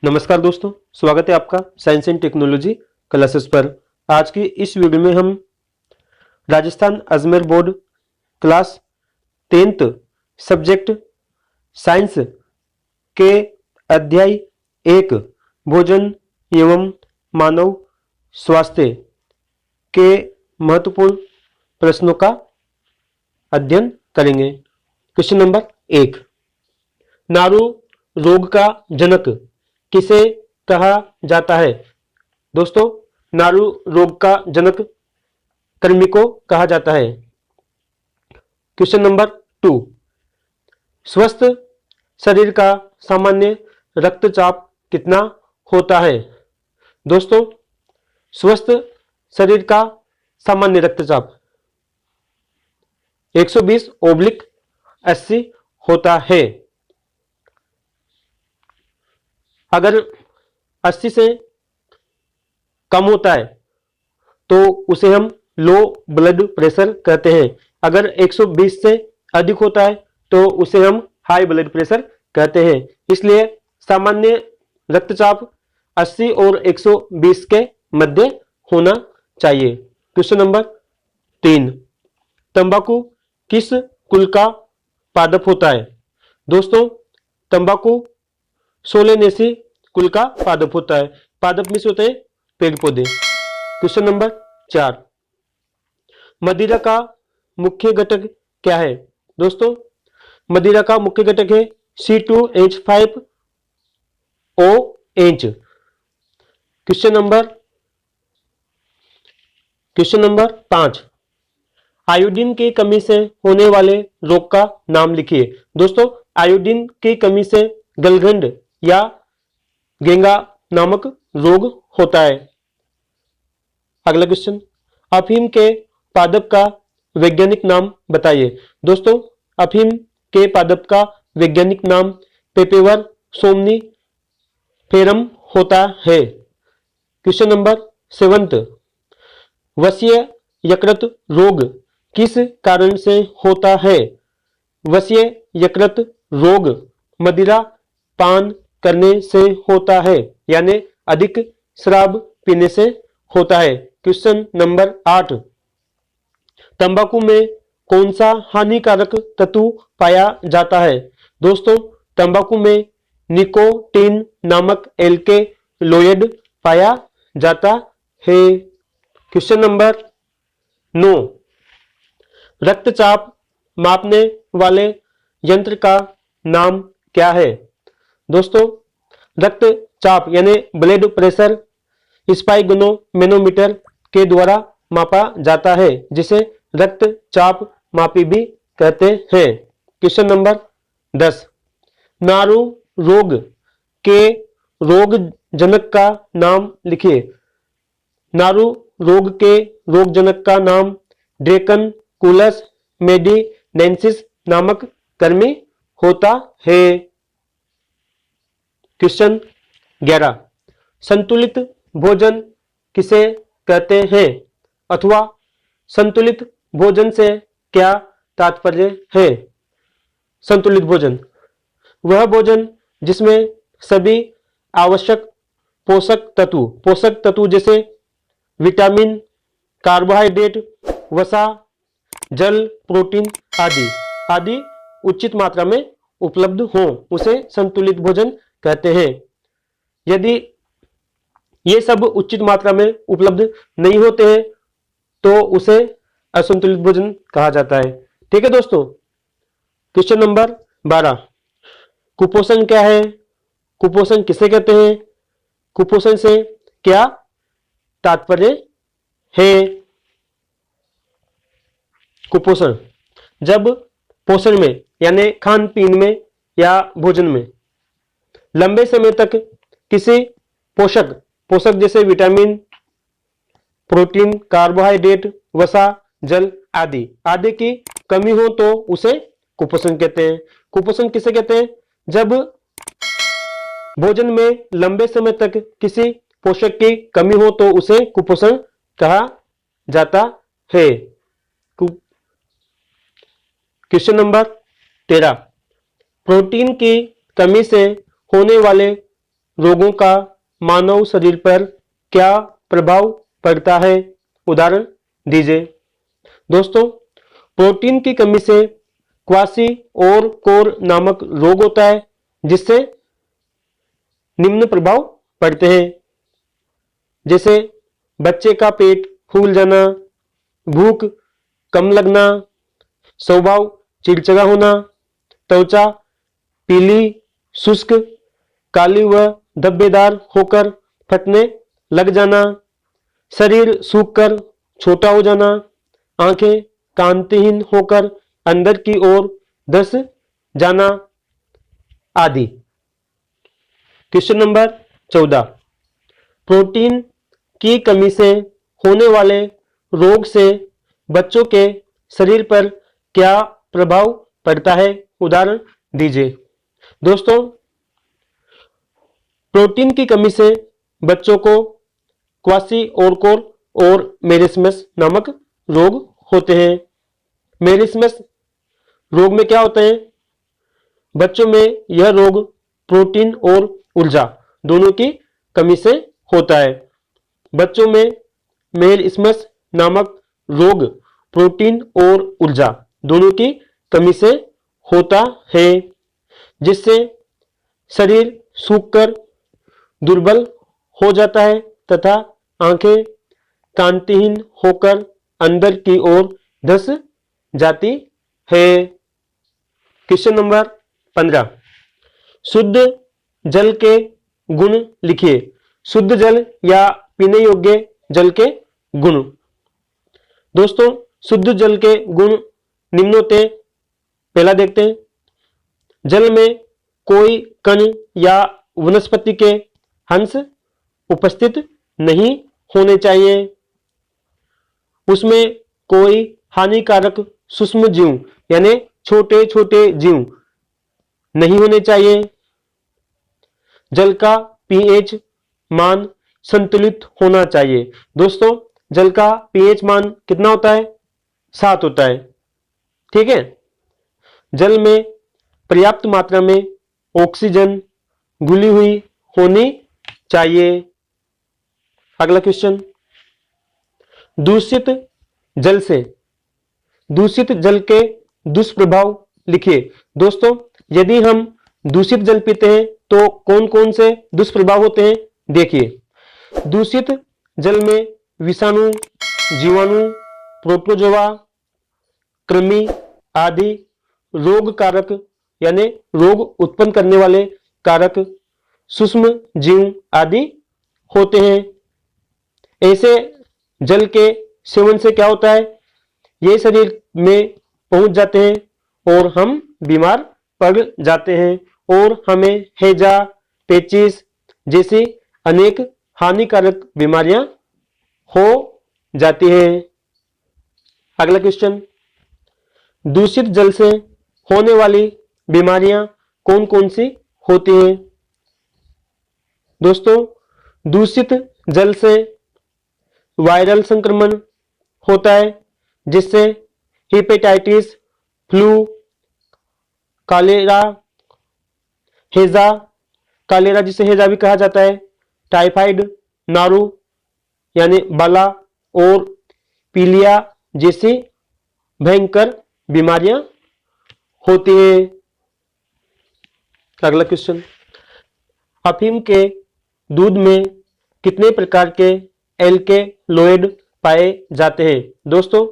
नमस्कार दोस्तों, स्वागत है आपका साइंस एंड टेक्नोलॉजी क्लासेस पर। आज की इस वीडियो में हम Rajasthan Ajmer board class 10th subject science के अध्याय 1 भोजन एवं मानव स्वास्थ्य के महत्वपूर्ण प्रश्नों का अध्ययन करेंगे। क्वेश्चन नंबर 1, नारू रोग का जनक किसे कहा जाता है? दोस्तों, नारू रोग का जनक कृमि को कहा जाता है। क्वेश्चन नंबर 2, स्वस्थ शरीर का सामान्य रक्तचाप कितना होता है? दोस्तों, स्वस्थ शरीर का सामान्य रक्तचाप 120/80 होता है। अगर 80 से कम होता है तो उसे हम लो ब्लड प्रेशर कहते हैं। अगर 120 से अधिक होता है तो उसे हम हाई ब्लड प्रेशर कहते हैं। इसलिए सामान्य रक्तचाप 80 और 120 के मध्य होना चाहिए। क्वेश्चन नंबर 3, तंबाकू किस कुल का पादप होता है? दोस्तों, तंबाकू सोलेनेसी कुल का पादप होता है। पादप में से होते हैं पेड़ पौधे। क्वेश्चन नंबर 4, मदिरा का मुख्य घटक क्या है? दोस्तों, मदिरा का मुख्य घटक है C2H5OH। क्वेश्चन नंबर 5, आयोडीन की कमी से होने वाले रोग का नाम लिखिए। दोस्तों, आयोडीन की कमी से गलघंड या गेंगा नामक रोग होता है। अगला क्वेश्चन, अफीम के पादप का वैज्ञानिक नाम बताइए। दोस्तों, अफीम के पादप का वैज्ञानिक नाम पेपेवर सोमनीफेरम होता है। क्वेश्चन नंबर 7, वसीय यकृत रोग किस कारण से होता है? वसीय यकृत रोग मदिरा पान करने से होता है, यानी अधिक शराब पीने से होता है। क्वेश्चन नंबर 8, तंबाकू में कौन सा हानिकारक तत्व पाया जाता है? दोस्तों, तंबाकू में निकोटीन नामक एल्केलॉइड पाया जाता है। क्वेश्चन नंबर 9, रक्तचाप मापने वाले यंत्र का नाम क्या है? दोस्तों, रक्तचाप यानी ब्लड प्रेशर स्पाइगोनोमेनोमीटर के द्वारा मापा जाता है, जिसे रक्तचाप मापी भी कहते हैं। क्वेश्चन नंबर 10, नारू रोग के रोग जनक का नाम लिखिए। नारू रोग के रोग जनक का नाम ड्रेकनकुलस मेडिनेंसिस नामक कृमि होता है। क्वेश्चन 11, संतुलित भोजन किसे कहते हैं अथवा संतुलित भोजन से क्या तात्पर्य है? संतुलित भोजन वह भोजन जिसमें सभी आवश्यक पोषक तत्व जैसे विटामिन, कार्बोहाइड्रेट, वसा, जल, प्रोटीन आदि उचित मात्रा में उपलब्ध हो, उसे संतुलित भोजन कहते हैं। यदि ये सब उचित मात्रा में उपलब्ध नहीं होते हैं तो उसे असंतुलित भोजन कहा जाता है। ठीक है दोस्तों। क्वेश्चन नंबर 12, कुपोषण क्या है? कुपोषण किसे कहते हैं? कुपोषण से क्या तात्पर्य है? कुपोषण जब पोषण में यानी खान पीन में या भोजन में लंबे समय तक किसी पोषक जैसे विटामिन, प्रोटीन, कार्बोहाइड्रेट, वसा, जल आदि की कमी हो तो उसे कुपोषण कहते हैं। कुपोषण किसे कहते हैं? जब भोजन में लंबे समय तक किसी पोषक की कमी हो तो उसे कुपोषण कहा जाता है। क्वेश्चन नंबर 13, प्रोटीन की कमी से होने वाले रोगों का मानव शरीर पर क्या प्रभाव पड़ता है? उदाहरण दीजिए। दोस्तों, प्रोटीन की कमी से क्वासी और कोर नामक रोग होता है, जिससे निम्न प्रभाव पड़ते हैं, जैसे बच्चे का पेट फूल जाना, भूख कम लगना, स्वभाव चिड़चिड़ा होना, त्वचा पीली, शुष्क, काली व धब्बेदार होकर फटने लग जाना, शरीर सूखकर छोटा हो जाना, आंखें कांतिहीन होकर अंदर की ओर धंस जाना आदि। क्वेश्चन नंबर 14, प्रोटीन की कमी से होने वाले रोग से बच्चों के शरीर पर क्या प्रभाव पड़ता है? उदाहरण दीजिए। दोस्तों, प्रोटीन की कमी से बच्चों को क्वासी-ओरकोर और मेरिस्मस नामक रोग होते हैं। मेरिस्मस रोग में क्या होता है? बच्चों में यह रोग प्रोटीन और ऊर्जा दोनों की कमी से होता है। बच्चों में मेरिस्मस नामक रोग प्रोटीन और ऊर्जा दोनों की कमी से होता है, जिससे शरीर सूखकर दुर्बल हो जाता है तथा आंखें कांतिहीन होकर अंदर की ओर धंस जाती है। क्वेश्चन नंबर 15, शुद्ध जल के गुण लिखिए। शुद्ध जल या पीने योग्य जल के गुण। दोस्तों, शुद्ध जल के गुण निम्न होते हैं। पहला देखते हैं, जल में कोई कण या वनस्पति के अंश उपस्थित नहीं होने चाहिए। उसमें कोई हानिकारक सूक्ष्म जीव यानी छोटे छोटे जीव नहीं होने चाहिए। जल का पीएच मान संतुलित होना चाहिए। दोस्तों, जल का पीएच मान कितना होता है? 7 होता है। ठीक है। जल में पर्याप्त मात्रा में ऑक्सीजन घुली हुई होनी चाहिए। अगला क्वेश्चन, दूषित जल से दूषित जल के दुष्प्रभाव लिखिए। दोस्तों, यदि हम दूषित जल पीते हैं तो कौन कौन से दुष्प्रभाव होते हैं? देखिए, दूषित जल में विषाणु, जीवाणु, प्रोटोजोआ, कृमि आदि रोग कारक यानी रोग उत्पन्न करने वाले कारक, सूक्ष्म जीव आदि होते हैं। ऐसे जल के सेवन से क्या होता है? ये शरीर में पहुंच जाते हैं और हम बीमार पड़ जाते हैं और हमें हैजा, पेचिस जैसी अनेक हानिकारक बीमारियां हो जाती हैं। अगला क्वेश्चन, दूषित जल से होने वाली बीमारियां कौन कौन सी होती हैं? दोस्तों, दूषित जल से वायरल संक्रमण होता है, जिससे हेपेटाइटिस, फ्लू, कॉलेरा, हैजा, कॉलेरा जिसे हैजा भी कहा जाता है, टाइफाइड, नारू यानी बाला और पीलिया जैसी भयंकर बीमारियां होती हैं। अगला क्वेश्चन, अफीम के दूध में कितने प्रकार के एल्केलॉइड पाए जाते हैं? दोस्तों,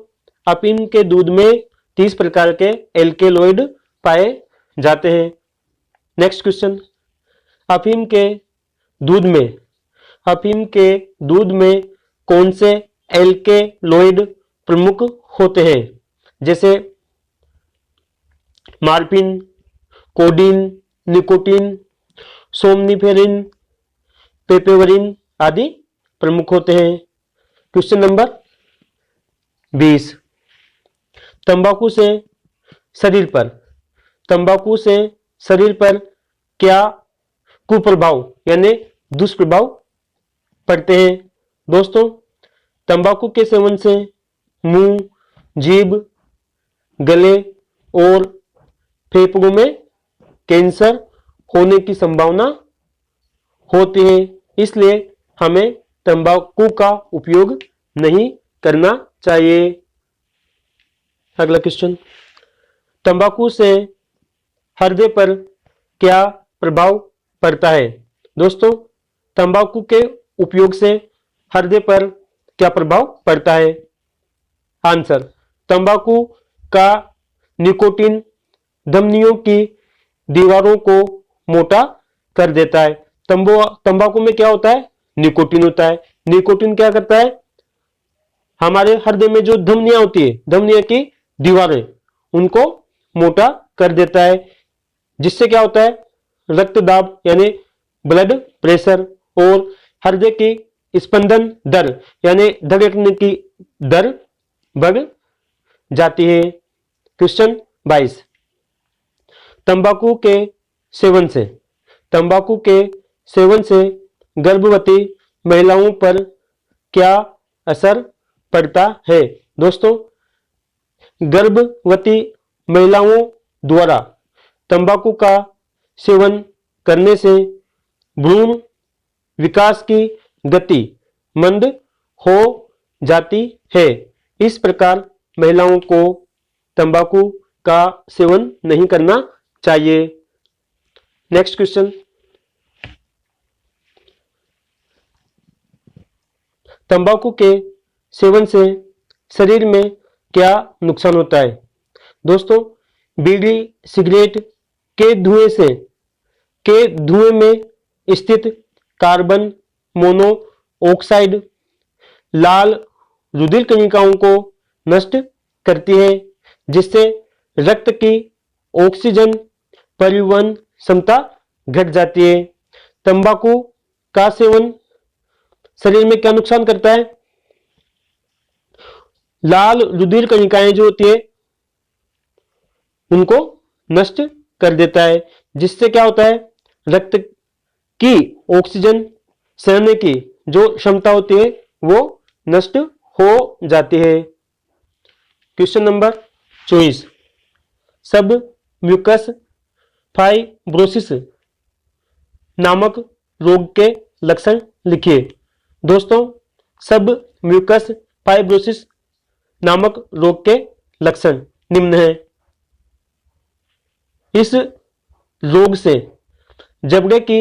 अफीम के दूध में 30 प्रकार के एल्केलॉइड पाए जाते हैं। नेक्स्ट क्वेश्चन, अफीम के दूध में कौन से एल्केलॉइड प्रमुख होते हैं? जैसे मार्फिन, कोडीन, निकोटीन, सोमनिफेरिन, पेपेवरिन आदि प्रमुख होते हैं। क्वेश्चन नंबर 20, तंबाकू से शरीर पर क्या कुप्रभाव यानी दुष्प्रभाव पड़ते हैं? दोस्तों, तंबाकू के सेवन से मुंह, जीभ, गले और फेफड़ों में कैंसर होने की संभावना होती है, इसलिए हमें तंबाकू का उपयोग नहीं करना चाहिए। अगला क्वेश्चन, तंबाकू से हृदय पर क्या प्रभाव पड़ता है? दोस्तों, तंबाकू के उपयोग से हृदय पर क्या प्रभाव पड़ता है? आंसर, तंबाकू का निकोटीन धमनियों की दीवारों को मोटा कर देता है। तंबाकू में क्या होता है? निकोटीन होता है। निकोटीन क्या करता है? हमारे हृदय में जो धमनियां होती है, धमनियों की दीवारें, उनको मोटा कर देता है, जिससे क्या होता है? रक्त दाब यानी ब्लड प्रेशर और हृदय की स्पंदन दर यानी धड़कने की दर बढ़ जाती है। क्वेश्चन 22, तंबाकू के सेवन से गर्भवती महिलाओं पर क्या असर पड़ता है? दोस्तों, गर्भवती महिलाओं द्वारा तंबाकू का सेवन करने से भ्रूण विकास की गति मंद हो जाती है। इस प्रकार महिलाओं को तंबाकू का सेवन नहीं करना चाहिए। नेक्स्ट क्वेश्चन, तंबाकू के सेवन से शरीर में क्या नुकसान होता है? दोस्तों, बीड़ी सिगरेट के धुएं में स्थित कार्बन मोनोऑक्साइड लाल रुधिर कणिकाओं को नष्ट करती है, जिससे रक्त की ऑक्सीजन परिवहन क्षमता घट जाती है। तंबाकू का सेवन शरीर में क्या नुकसान करता है? लाल रुधिर कणिकाएं जो होती है उनको नष्ट कर देता है, जिससे क्या होता है? रक्त की ऑक्सीजन सहने की जो क्षमता होती है वो नष्ट हो जाती है। क्वेश्चन नंबर 24, सब म्यूकस फाइब्रोसिस नामक रोग के लक्षण लिखिए। दोस्तों, सब म्यूकस फाइब्रोसिस नामक रोग के लक्षण निम्न हैं। इस रोग से जबड़े की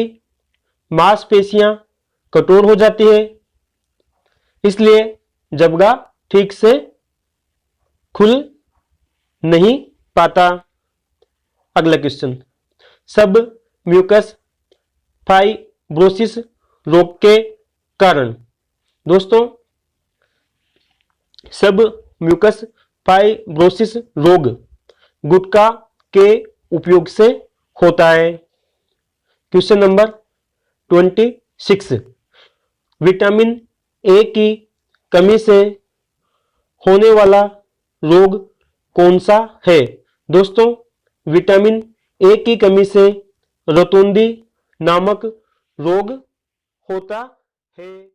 मांसपेशियां कठोर हो जाती है, इसलिए जबड़ा ठीक से खुल नहीं पाता। अगला क्वेश्चन, सब म्यूकस फाइब्रोसिस रोग के कारण। दोस्तों, सब म्यूकस फाइब्रोसिस रोग गुटखा के उपयोग से होता है। क्वेश्चन नंबर 26, विटामिन ए की कमी से होने वाला रोग कौन सा है? दोस्तों, विटामिन ए की कमी से रतौंधी नामक रोग होता है।